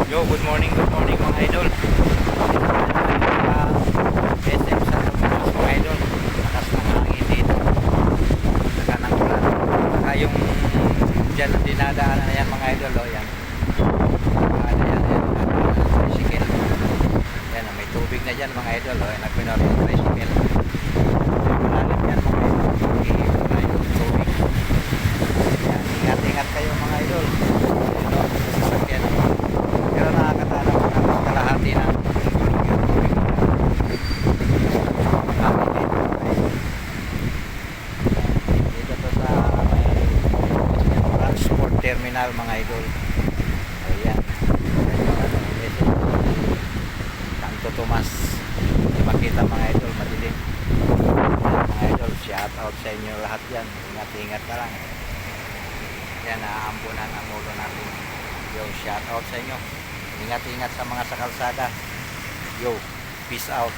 Yo, good morning mga idol. SM Santo Tomas mga idol. Lakas ng hangin dito. Saka ng ulan. Saka yung dyan ang dinadaanan na yan mga idol. O yan. Ano yan, tricycle. Yan, may tubig na dyan mga idol. O, nagpinor yung tricycle. Malalim yan mga idol. Iiwan na yung tubig. Yan, ingat-ingat kayo mga idol. Ito, sasakyan. Pero nakakatala ko ng kalahati na tulog yung tubig. Dito to sa may transport terminal mga idol. Ayan. Santo Tomas. Hindi makita mga idol, madilim. Mga idol, shout out sa inyo lahat yan. Ingat-ingat ka lang. Yan, naaampunan ang ulo natin. Yo, shout out sa inyo. Ingat-ingat sa mga sa kalsada. Yo, peace out.